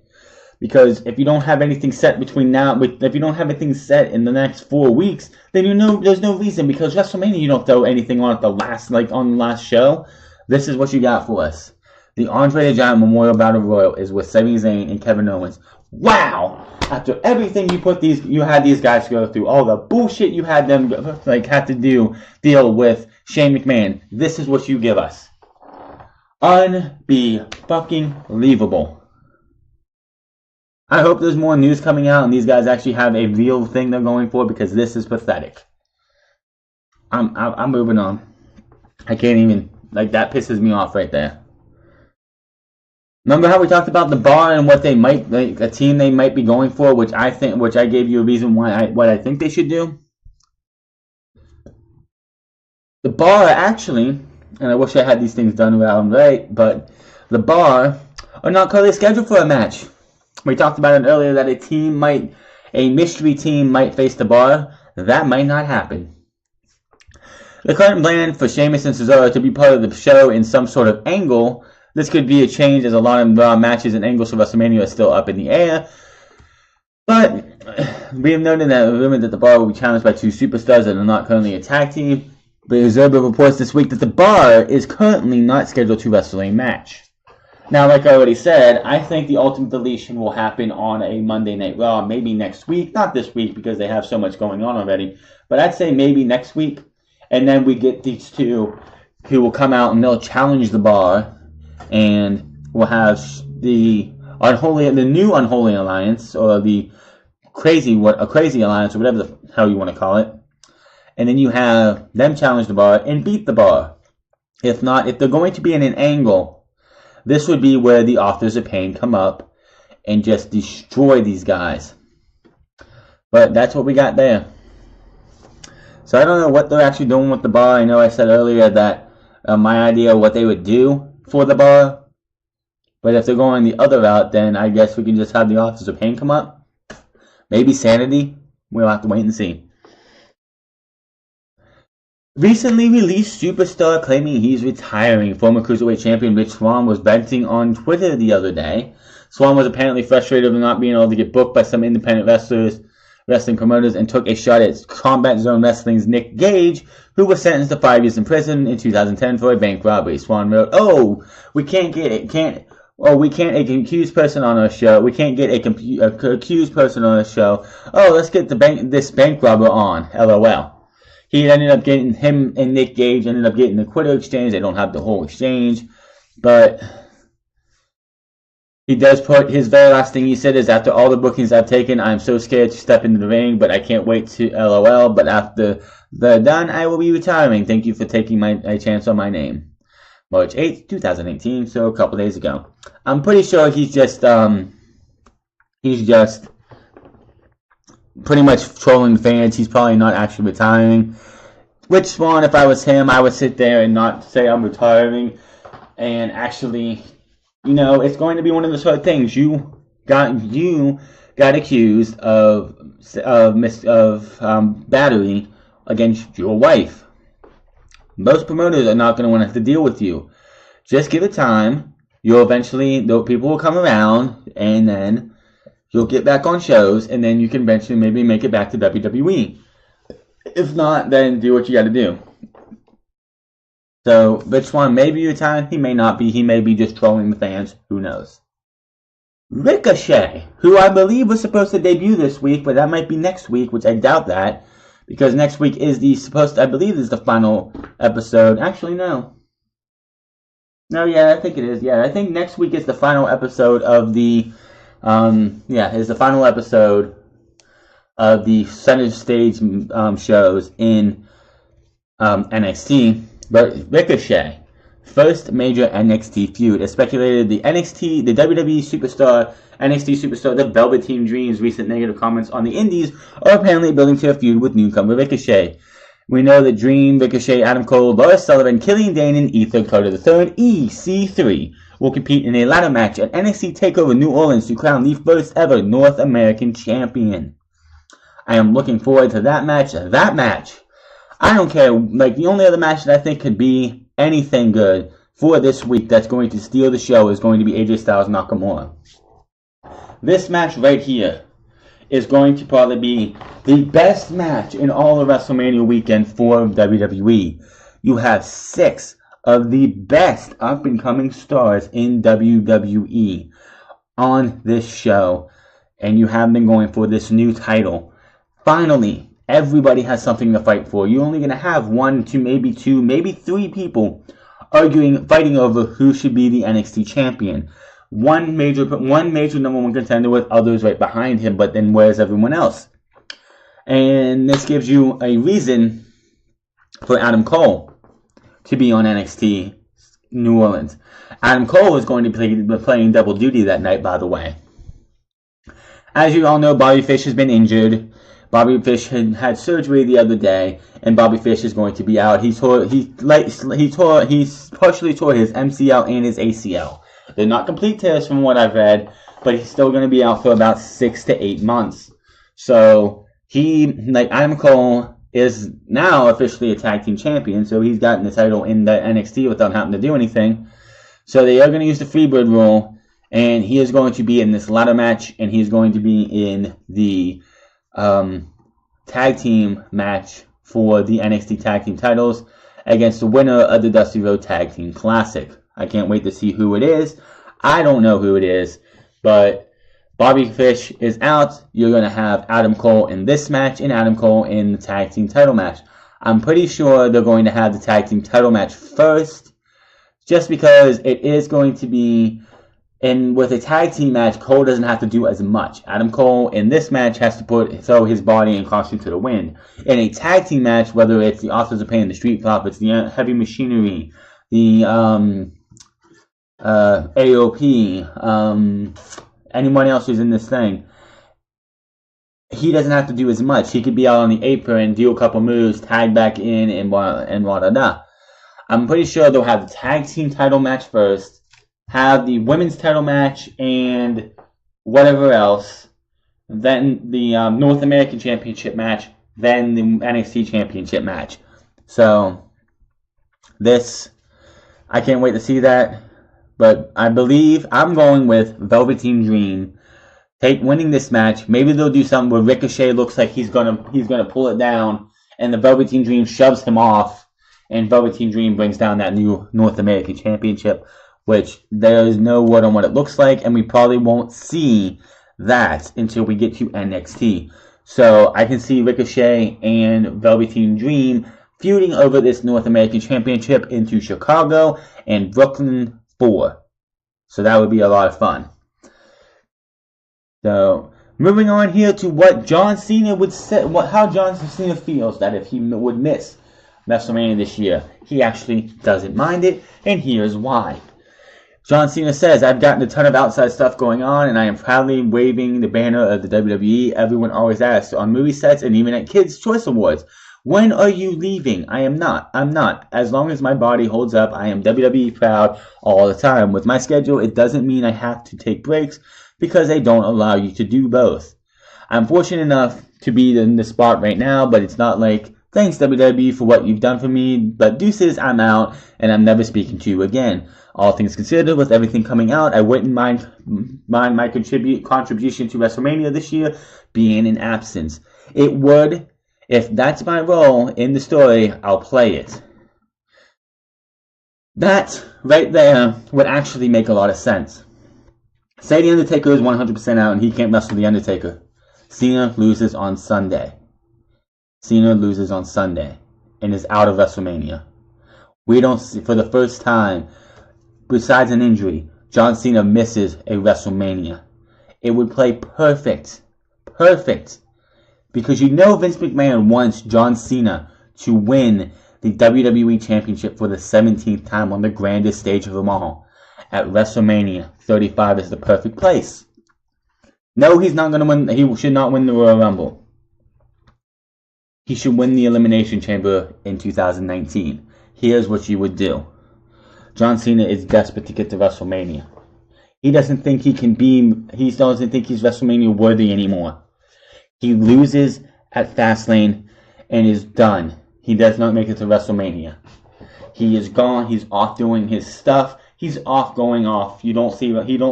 Because if you don't have anything set between now, if you don't have anything set in the next 4 weeks, then there's no reason. Because WrestleMania, you don't throw anything on at the last, on the last show. This is what you got for us. The Andre the Giant Memorial Battle Royal is with Sami Zayn and Kevin Owens. Wow! After everything you had these guys go through, all the bullshit you had them have to deal with Shane McMahon, this is what you give us. Unbe-fucking-believable. I hope there's more news coming out and these guys actually have a real thing they're going for because this is pathetic. I'm moving on. I can't even, that pisses me off right there. Remember how we talked about the Bar and what they might, a team they might be going for, which I gave you a reason what I think they should do? The Bar actually, and I wish I had these things done right, but the Bar are not currently scheduled for a match. We talked about it earlier that a mystery team might face the Bar. That might not happen. The current plan for Sheamus and Cesaro to be part of the show in some sort of angle. This could be a change as a lot of matches and angles for WrestleMania are still up in the air. But we have noted that rumored that the Bar will be challenged by two superstars that are not currently a tag team. But Zerba reports this week that the Bar is currently not scheduled to wrestle a match. Now, like I already said, I think the Ultimate Deletion will happen on a Monday Night Raw, maybe next week. Not this week because they have so much going on already. But I'd say maybe next week. And then we get these two who will come out and they'll challenge the Bar. And we'll have the new Unholy Alliance, or a crazy alliance, or whatever the hell you want to call it. And then you have them challenge the Bar and beat the Bar. If they're going to be in an angle, this would be where the Authors of Pain come up and just destroy these guys. But that's what we got there. So I don't know what they're actually doing with the Bar. I know I said earlier that my idea of what they would do for the Bar. But if they're going the other route, then I guess we can just have the Authors of Pain come up. Maybe Sanity. We'll have to wait and see. Recently released superstar claiming he's retiring. Former Cruiserweight champion Rich Swann was venting on Twitter the other day. Swann was apparently frustrated with not being able to get booked by some independent wrestling promoters and took a shot at Combat Zone Wrestling's Nick Gage, who was sentenced to 5 years in prison in 2010 for a bank robbery. Swann wrote, we can't get a accused person on our show. We can't get a accused person on our show. Let's get this bank robber on. LOL. Him and Nick Gage ended up getting the Twitter exchange. They don't have the whole exchange. But he does put his very last thing he said is, after all the bookings I've taken, I'm so scared to step into the ring, but I can't wait to LOL. But after they're done, I will be retiring. Thank you for taking a chance on my name. March 8th, 2018, so a couple days ago. I'm pretty sure he's just pretty much trolling fans. He's probably not actually retiring. Rich Swann, if I was him, I would sit there and not say I'm retiring. And actually, it's going to be one of the sort of things. You got accused of battery against your wife. Most promoters are not going to want to have to deal with you. Just give it time. People will come around, and then you'll get back on shows, and then you can eventually maybe make it back to WWE. If not, then do what you got to do. So, Rich Swann may be retired. He may not be. He may be just trolling the fans. Who knows? Ricochet, who I believe was supposed to debut this week, but that might be next week, which I doubt that. Because next week is I believe is the final episode. Actually, no. No, yeah, I think it is. Yeah, I think next week is the final episode of the, is the final episode of the center stage shows in NXT. Ricochet. First major NXT feud. It's speculated the WWE superstar, NXT superstar, the Velveteen Dream's recent negative comments on the Indies are apparently building to a feud with newcomer Ricochet. We know that Dream, Ricochet, Adam Cole, Lars Sullivan, Killian Dane, and Ethan Carter III, EC3, will compete in a ladder match at NXT TakeOver New Orleans to crown the first ever North American champion. I am looking forward to that match. I don't care. Like, the only other match that I think could be anything good for this week that's going to steal the show is going to be AJ Styles Nakamura. This match right here is going to probably be the best match in all of WrestleMania weekend for WWE. You have 6 of the best up-and-coming stars in WWE on this show, and you have been going for this new title. Finally, everybody has something to fight for. You're only going to have 1, 2, maybe 2, maybe 3 people fighting over who should be the NXT champion. One major number 1 contender with others right behind him, but then where's everyone else? And this gives you a reason for Adam Cole to be on NXT New Orleans. Adam Cole is going to be playing double duty that night, by the way. As you all know, Bobby Fish has been injured. Bobby Fish had surgery the other day, and Bobby Fish is going to be out. He partially tore his MCL and his ACL. They're not complete tears from what I've read, but he's still going to be out for about 6 to 8 months. So Adam Cole is now officially a tag team champion, so he's gotten the title in the NXT without having to do anything. So they are going to use the Freebird rule, and he is going to be in this ladder match, and he's going to be in the tag team match for the NXT tag team titles against the winner of the Dusty Road Tag Team Classic. I can't wait to see who it is. I don't know who it is, but Bobby Fish is out. You're going to have Adam Cole in this match and Adam Cole in the tag team title match. I'm pretty sure they're going to have the tag team title match first, just because it is going to be, and with a tag team match, Cole doesn't have to do as much. Adam Cole in this match has to throw his body and costume to the wind. In a tag team match, whether it's the Authors of Pain, the Street Profits, the Heavy Machinery, the AOP, anyone else who's in this thing, he doesn't have to do as much. He could be out on the apron, do a couple moves, tag back in, and blah. I'm pretty sure they'll have the tag team title match first, have the women's title match and whatever else, then the North American Championship match, then the NXT Championship match. So, I can't wait to see that. But I believe I'm going with Velveteen Dream winning this match. Maybe they'll do something where Ricochet looks like he's gonna pull it down, and the Velveteen Dream shoves him off, and Velveteen Dream brings down that new North American Championship, which there is no word on what it looks like, and we probably won't see that until we get to NXT. So I can see Ricochet and Velveteen Dream feuding over this North American Championship into Chicago and Brooklyn 4. So that would be a lot of fun. So moving on here to what John Cena would say, how John Cena feels that if he would miss WrestleMania this year. He actually doesn't mind it, and here's why. John Cena says, I've gotten a ton of outside stuff going on, and I am proudly waving the banner of the WWE. Everyone always asks on movie sets and even at Kids' Choice Awards, when are you leaving? I'm not. As long as my body holds up, I am WWE proud all the time. With my schedule, it doesn't mean I have to take breaks because they don't allow you to do both. I'm fortunate enough to be in this spot right now, but it's not like, thanks WWE for what you've done for me, but deuces, I'm out, and I'm never speaking to you again. All things considered, with everything coming out, I wouldn't mind my contribution to WrestleMania this year being an absence. It would. If that's my role in the story, I'll play it. That right there would actually make a lot of sense. Say The Undertaker is 100% out and he can't wrestle The Undertaker. Cena loses on Sunday. And is out of WrestleMania. We don't see, for the first time, besides an injury, John Cena misses a WrestleMania. It would play perfect. Because you know Vince McMahon wants John Cena to win the WWE Championship for the 17th time on the grandest stage of them all. At WrestleMania 35 is the perfect place. No, he's not going to win. He should not win the Royal Rumble. He should win the Elimination Chamber in 2019. Here's what you would do. John Cena is desperate to get to WrestleMania. He doesn't think he doesn't think he's WrestleMania worthy anymore. He loses at Fastlane and is done. He does not make it to WrestleMania. He is gone. He's off doing his stuff. He's off going off. You don't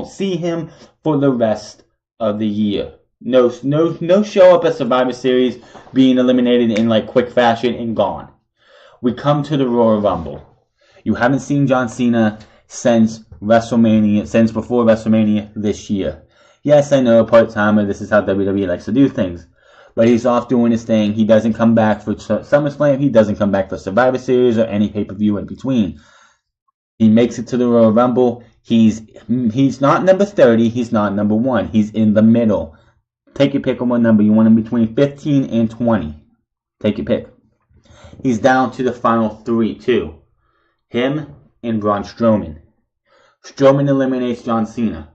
see him for the rest of the year. No show up at Survivor Series, being eliminated in like quick fashion and gone. We come to the Royal Rumble. You haven't seen John Cena since before WrestleMania this year. Yes, I know, part-timer, this is how WWE likes to do things. But he's off doing his thing. He doesn't come back for SummerSlam. He doesn't come back for Survivor Series or any pay-per-view in between. He makes it to the Royal Rumble. He's not number 30. He's not number 1. He's in the middle. Take your pick on what number. You want him between 15 and 20. Take your pick. He's down to the final 3, too. Him and Braun Strowman. Strowman eliminates John Cena.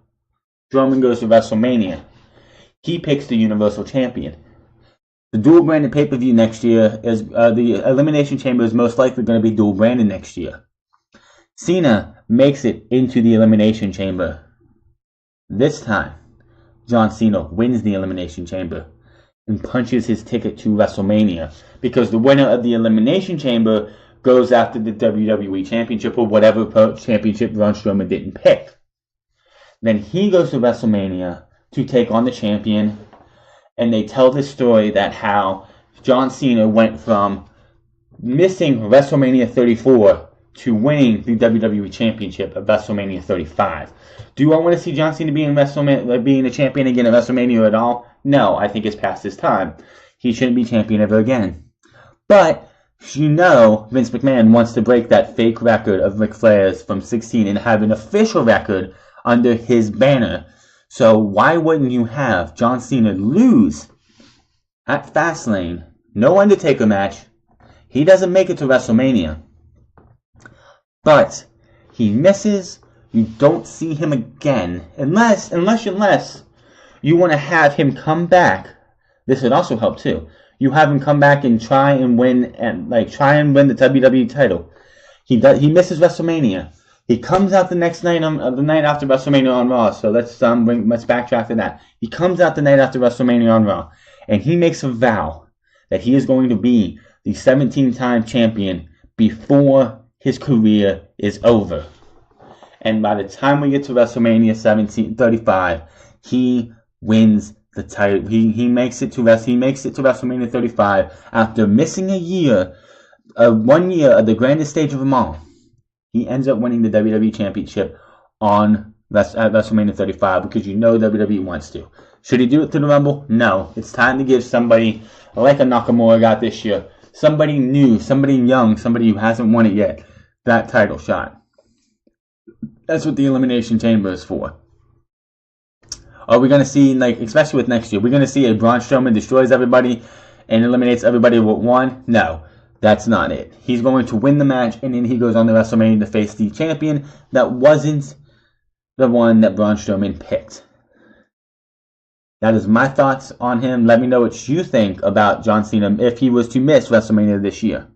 Strowman goes to WrestleMania. He picks the Universal Champion. The dual-branded pay-per-view next year is the Elimination Chamber is most likely going to be dual-branded next year. Cena makes it into the Elimination Chamber. This time, John Cena wins the Elimination Chamber and punches his ticket to WrestleMania because the winner of the Elimination Chamber goes after the WWE Championship or whatever championship Braun Strowman didn't pick. Then he goes to WrestleMania to take on the champion, and they tell this story that how John Cena went from missing WrestleMania 34 to winning the WWE Championship at WrestleMania 35. Do I want to see John Cena being a champion again at WrestleMania at all? No, I think it's past his time. He shouldn't be champion ever again. But you know Vince McMahon wants to break that fake record of Ric Flair's from 16 and have an official record under his banner. So why wouldn't you have John Cena lose at Fastlane? No Undertaker match. He doesn't make it to WrestleMania. But he misses. You don't see him again. Unless you want to have him come back. This would also help too. You have him come back and try and win the WWE title. He misses WrestleMania. He comes out the next night the night after WrestleMania on Raw. So let's backtrack to that. He comes out the night after WrestleMania on Raw, and he makes a vow that he is going to be the 17-time champion before his career is over. And by the time we get to WrestleMania 35, he wins the title. He makes it to WrestleMania 35 after missing a year, 1 year of the grandest stage of them all. He ends up winning the WWE Championship at WrestleMania 35 because you know WWE wants to. Should he do it to the Rumble? No. It's time to give somebody like a Nakamura got this year, somebody new, somebody young, somebody who hasn't won it yet, that title shot. That's what the Elimination Chamber is for. Are we going to see, especially with next year, we're going to see a Braun Strowman destroys everybody and eliminates everybody but one? No. That's not it. He's going to win the match, and then he goes on to WrestleMania to face the champion that wasn't the one that Braun Strowman picked. That is my thoughts on him. Let me know what you think about John Cena if he was to miss WrestleMania this year.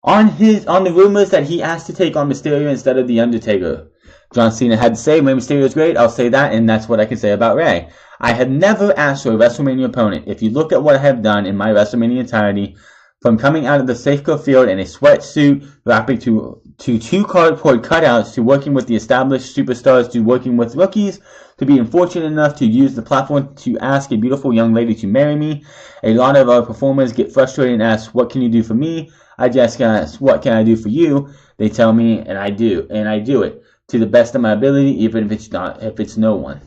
On the rumors that he asked to take on Mysterio instead of The Undertaker, John Cena had to say, Rey Mysterio is great, I'll say that, and that's what I can say about Rey. I have never asked for a WrestleMania opponent. If you look at what I have done in my WrestleMania entirety, from coming out of the Safeco field in a sweatsuit, rapping to 2 cardboard cutouts, to working with the established superstars, to working with rookies, to being fortunate enough to use the platform to ask a beautiful young lady to marry me. A lot of our performers get frustrated and ask, what can you do for me? I just ask, what can I do for you? They tell me, and I do it to the best of my ability, even if it's no one.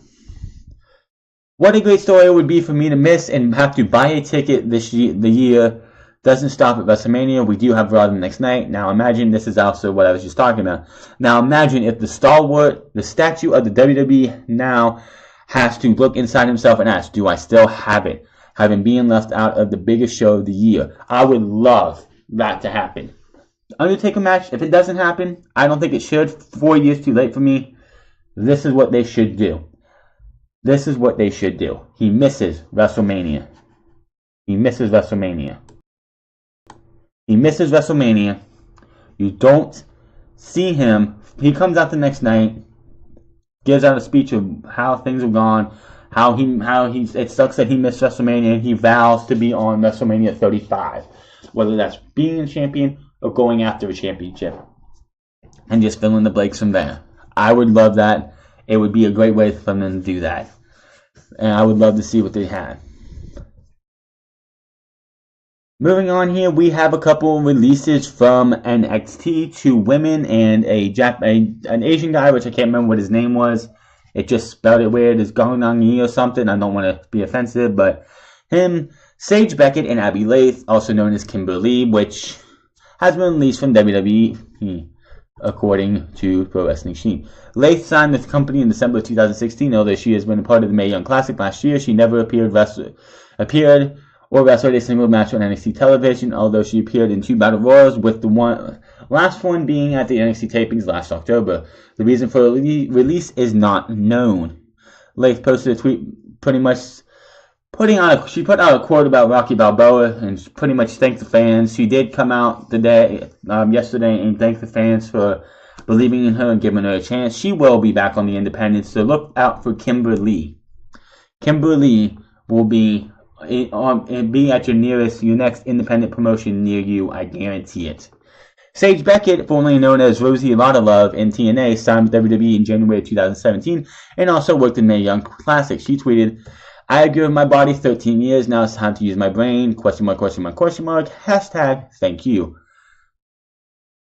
What a great story it would be for me to miss and have to buy a ticket the year. Doesn't stop at WrestleMania. We do have Raw the next night. Now imagine, this is also what I was just talking about. Now imagine if the statue of the WWE now has to look inside himself and ask, do I still have it? Having being left out of the biggest show of the year. I would love that to happen. Undertaker match, if it doesn't happen, I don't think it should. 4 years too late for me. This is what they should do. This is what they should do. He misses WrestleMania. He misses WrestleMania. He misses WrestleMania. You don't see him. He comes out the next night, gives out a speech of how things have gone, how he it sucks that he missed WrestleMania, and he vows to be on WrestleMania 35, whether that's being a champion or going after a championship, and just fill in the blanks from there. I would love that. It would be a great way for them to do that, and I would love to see what they had. Moving on here, we have a couple releases from NXT, 2 women and an Asian guy, which I can't remember what his name was. It just spelled it weird. It's Gongnong or something. I don't want to be offensive, but him, Sage Beckett, and Abby Lath, also known as Kimberly, which has been released from WWE, according to Pro Wrestling Sheet. Lath signed with the company in December 2016, although she has been a part of the Mae Young Classic last year. She never appeared or wrestled a single match on NXT television, although she appeared in 2 Battle Royals, with the last one being at the NXT tapings last October. The reason for the release is not known. Lath posted a tweet she put out a quote about Rocky Balboa and pretty much thanked the fans. She did come out yesterday and thank the fans for believing in her and giving her a chance. She will be back on the independents, so look out for Kimberly. Kimberly will be at your next independent promotion near you, I guarantee it. Sage Beckett, formerly known as Rosie Love in TNA, signed with WWE in January 2017 and also worked in Mae Young Classic. She tweeted, "I have given my body 13 years, now it's time to use my brain, !! Hashtag thank you."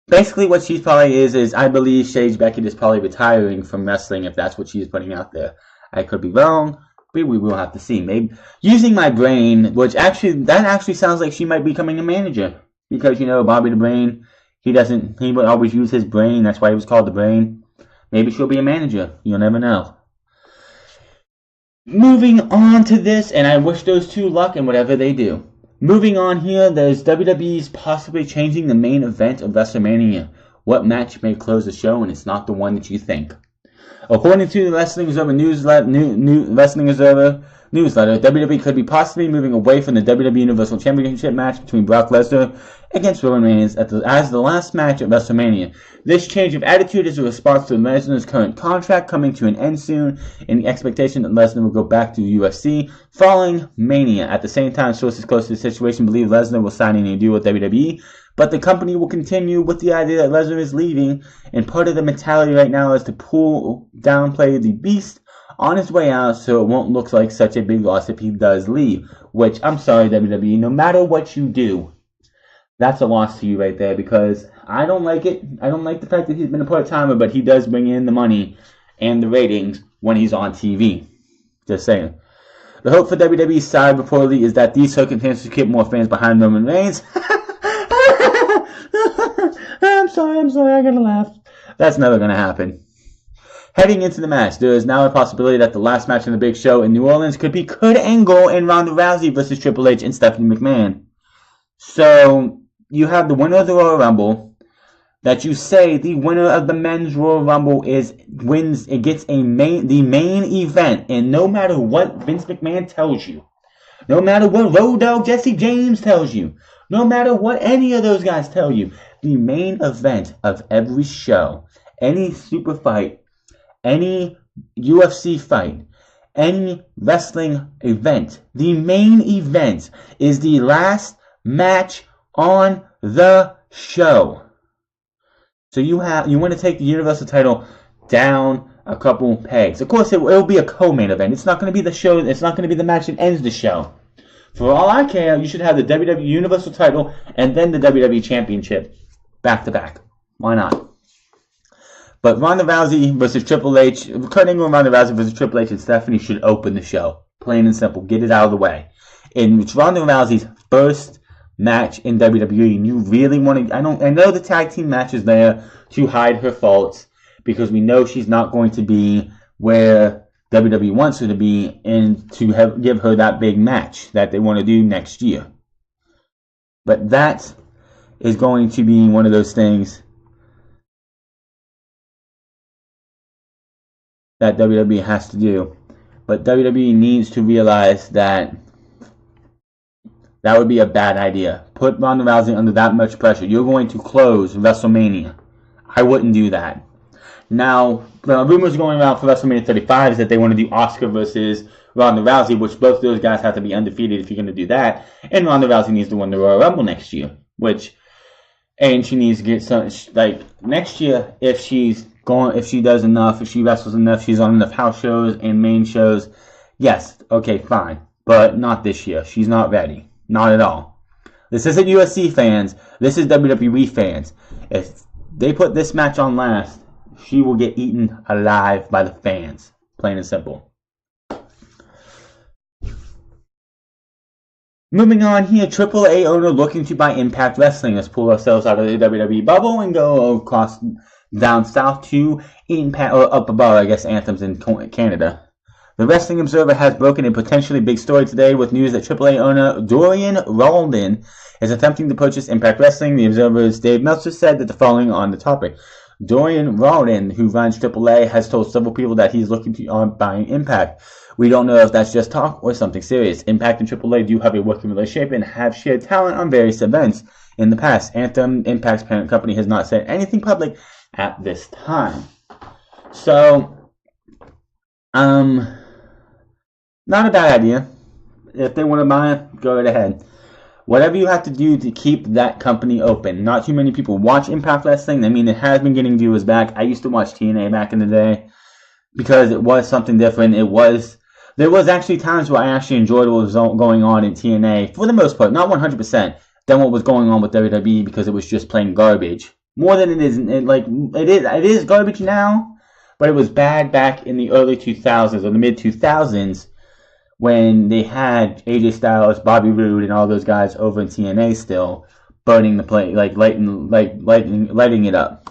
Basically what she probably is I believe Sage Beckett is probably retiring from wrestling, if that's what she is putting out there. I could be wrong. We will have to see. Maybe using my brain, that actually sounds like she might be becoming a manager, because Bobby the Brain, he would always use his brain. That's why he was called the Brain. Maybe she'll be a manager. You'll never know. Moving on to this, and I wish those two luck in whatever they do. Moving on here, there's WWE's possibly changing the main event of WrestleMania. What match may close the show, and it's not the one that you think. According to the Wrestling Observer newsletter, WWE could be possibly moving away from the WWE Universal Championship match between Brock Lesnar against Roman Reigns as the last match at WrestleMania. This change of attitude is a response to Lesnar's current contract coming to an end soon, and the expectation that Lesnar will go back to the UFC following Mania. At the same time, sources close to the situation believe Lesnar will sign a new deal with WWE, but the company will continue with the idea that Lesnar is leaving, and part of the mentality right now is to downplay the beast on his way out so it won't look like such a big loss if he does leave. Which, I'm sorry WWE, no matter what you do, that's a loss to you right there, because I don't like it. I don't like the fact that he's been a part-timer, but he does bring in the money and the ratings when he's on TV. Just saying. The hope for WWE's side reportedly is that these circumstances keep more fans behind Roman Reigns. I'm sorry, I gotta laugh. That's never gonna happen. Heading into the match, there is now a possibility that the last match in the big show in New Orleans could be Kurt Angle and Ronda Rousey versus Triple H and Stephanie McMahon. So, you have the winner of the Royal Rumble, that you say the winner of the men's Royal Rumble gets the main event, and no matter what Vince McMahon tells you, no matter what Road Dogg Jesse James tells you, no matter what any of those guys tell you, the main event of every show, any super fight, any UFC fight, any wrestling event, the main event is the last match on the show. So you want to take the Universal title down a couple pegs. Of course, it will be a co-main event. It's not going to be the show. It's not going to be the match that ends the show. For all I care, you should have the WWE Universal title and then the WWE Championship back to back. Why not? But Ronda Rousey versus Triple H, Kurt Angle and Ronda Rousey versus Triple H and Stephanie should open the show. Plain and simple. Get it out of the way. And it's Ronda Rousey's first match in WWE, and you really want to... I know the tag team match is there to hide her faults, because we know she's not going to be where WWE wants her to be, and to give her that big match that they want to do next year. But that is going to be one of those things that WWE has to do. But WWE needs to realize that that would be a bad idea. Put Ronda Rousey under that much pressure. You're going to close WrestleMania. I wouldn't do that. Now, the rumors going around for WrestleMania 35 is that they want to do Asuka versus Ronda Rousey, which both of those guys have to be undefeated if you're going to do that. And Ronda Rousey needs to win the Royal Rumble next year, and she needs to get some, like, next year, if she does enough, if she wrestles enough, she's on enough house shows and main shows, yes, okay, fine. But not this year. She's not ready. Not at all. This isn't UFC fans. This is WWE fans. If they put this match on last, she will get eaten alive by the fans. Plain and simple. Moving on here, AAA owner looking to buy Impact Wrestling. Let's pull ourselves out of the WWE bubble and go across down south to Impact, or up above, I guess, Anthem's in Canada. The Wrestling Observer has broken a potentially big story today with news that AAA owner Dorian Roldan is attempting to purchase Impact Wrestling. The Observer's Dave Meltzer said that the following on the topic. Dorian Roldan, who runs AAA, has told several people that he's looking to buying Impact. We don't know if that's just talk or something serious. Impact and AAA do have a working relationship and have shared talent on various events in the past. Anthem, Impact's parent company, has not said anything public at this time. So, not a bad idea. If they want to buy it, go right ahead. Whatever you have to do to keep that company open. Not too many people watch Impact Wrestling. I mean, it has been getting viewers back. I used to watch TNA back in the day because it was something different. There was actually times where I actually enjoyed what was going on in TNA, for the most part, not 100%, than what was going on with WWE, because it was just plain garbage. More than it is garbage now, but it was bad back in the early 2000s or the mid 2000s when they had AJ Styles, Bobby Roode, and all those guys over in TNA still burning the place, lighting it up.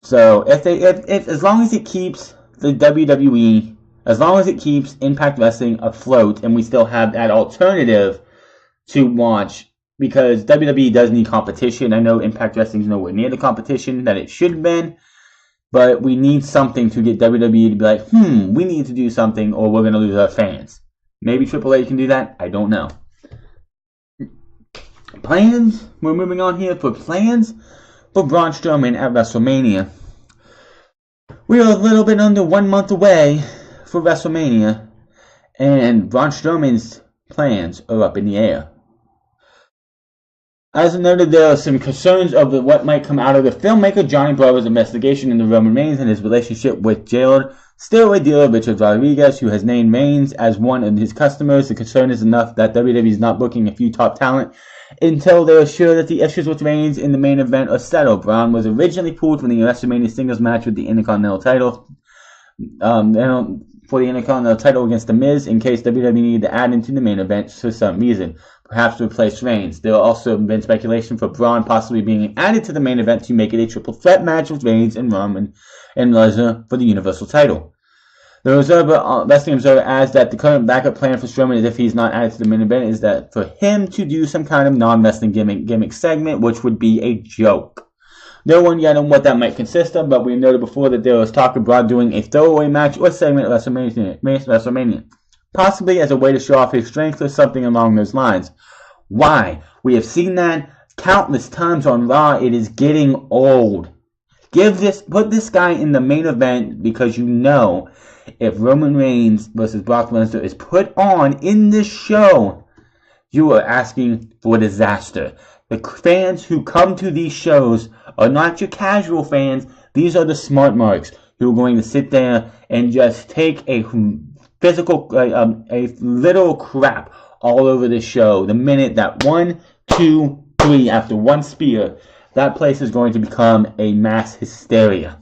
So if as long as it keeps the WWE, as long as it keeps Impact Wrestling afloat, and we still have that alternative to watch, because WWE does need competition. I know Impact Wrestling is nowhere near the competition that it should have been, but we need something to get WWE to be like, we need to do something or we're going to lose our fans. Maybe AAA can do that. I don't know. Plans? We're moving on here for plans for Braun Strowman at WrestleMania. We are a little bit under 1 month away for WrestleMania, and Braun Strowman's plans are up in the air. As noted, there are some concerns of what might come out of the filmmaker Johnny Bravo's investigation into Roman Reigns and his relationship with jailed steroid dealer Richard Rodriguez, who has named Reigns as one of his customers. The concern is enough that WWE is not booking a few top talent until they're sure that the issues with Reigns in the main event are settled. Braun was originally pulled from the WrestleMania singles match with the Intercontinental title, for the Intercontinental title against The Miz, in case WWE needed to add him to the main event for some reason, perhaps to replace Reigns. There have also been speculation for Braun possibly being added to the main event to make it a triple threat match with Reigns and Roman and Lesnar for the Universal title. The Wrestling Observer adds that the current backup plan for Strowman, is if he's not added to the main event, is that for him to do some kind of non-wrestling gimmick segment, which would be a joke. No one yet on what that might consist of, but we noted before that there was talk of Braun doing a throwaway match or segment at WrestleMania, possibly as a way to show off his strength or something along those lines. Why? We have seen that countless times on Raw. It is getting old. Put this guy in the main event, because you know if Roman Reigns versus Brock Lesnar is put on in this show, you are asking for disaster. The fans who come to these shows are not your casual fans. These are the smart marks who are going to sit there and just take a literal crap all over this show. The minute that 1, 2, 3 after one spear, that place is going to become a mass hysteria.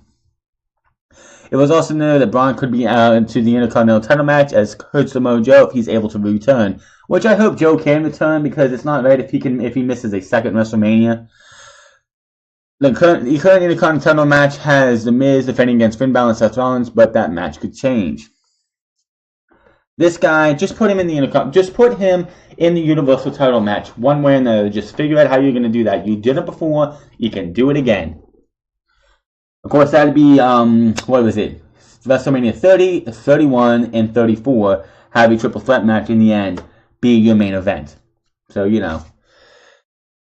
It was also noted that Braun could be added to the Intercontinental title match as Kurt Samoa Joe if he's able to return, which I hope Joe can return, because it's not right if he misses a second WrestleMania. The current Intercontinental match has The Miz defending against Finn Balor and Seth Rollins, but that match could change. This guy, just put him in the just put him in the Universal title match, one way or another. Just figure out how you're going to do that. You did it before, you can do it again. Of course, that'd be, what was it? WrestleMania 30, 31, and 34 have a triple threat match in the end be your main event. So, you know.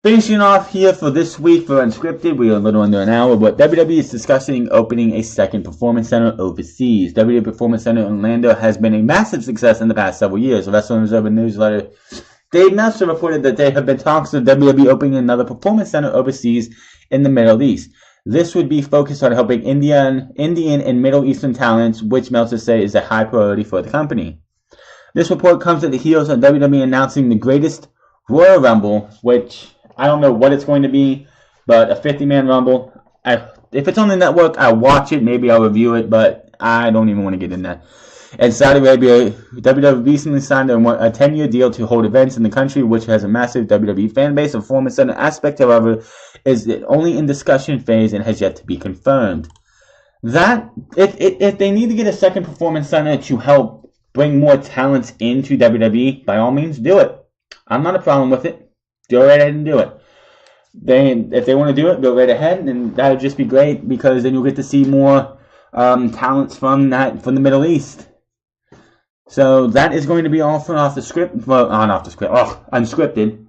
Finishing off here for this week for Unscripted, we are a little under an hour, but WWE is discussing opening a second performance center overseas. WWE Performance Center in Orlando has been a massive success in the past several years. The Wrestling Observer newsletter Dave Meltzer reported that there have been talks of WWE opening another performance center overseas in the Middle East. This would be focused on helping Indian and Middle Eastern talents, which Meltzer says is a high priority for the company. This report comes at the heels of WWE announcing the greatest Royal Rumble, which I don't know what it's going to be, but a 50-man Rumble. If it's on the network, I'll watch it. Maybe I'll review it, but I don't even want to get in that. In Saudi Arabia, WWE recently signed a 10-year deal to hold events in the country, which has a massive WWE fan base. The performance center aspect, however, is only in discussion phase and has yet to be confirmed. That if they need to get a second performance center to help bring more talents into WWE, by all means, do it. I'm not a problem with it. Go right ahead and do it. If they want to do it, go right ahead, and that would just be great because then you'll get to see more talents from the Middle East. So that is going to be all from off the script. Well, off the script. Oh, unscripted.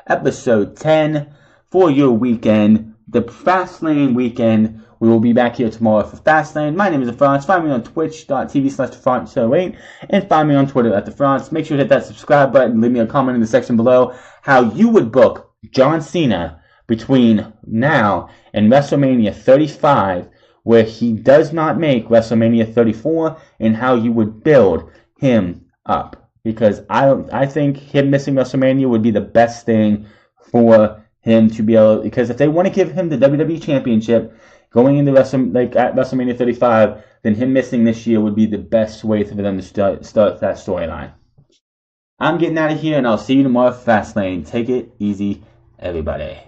Episode 10 for your weekend, the Fastlane weekend. We will be back here tomorrow for Fastlane. My name is The France. Find me on twitch.tv/TheFrance08 and find me on Twitter at The France. Make sure to hit that subscribe button. Leave me a comment in the section below how you would book John Cena between now and WrestleMania 35, where he does not make WrestleMania 34, and how you would build him up. Because I think him missing WrestleMania would be the best thing for him to be able. Because if they want to give him the WWE Championship going into at WrestleMania 35, then him missing this year would be the best way for them to start that storyline. I'm getting out of here, and I'll see you tomorrow for Fastlane. Take it easy, everybody.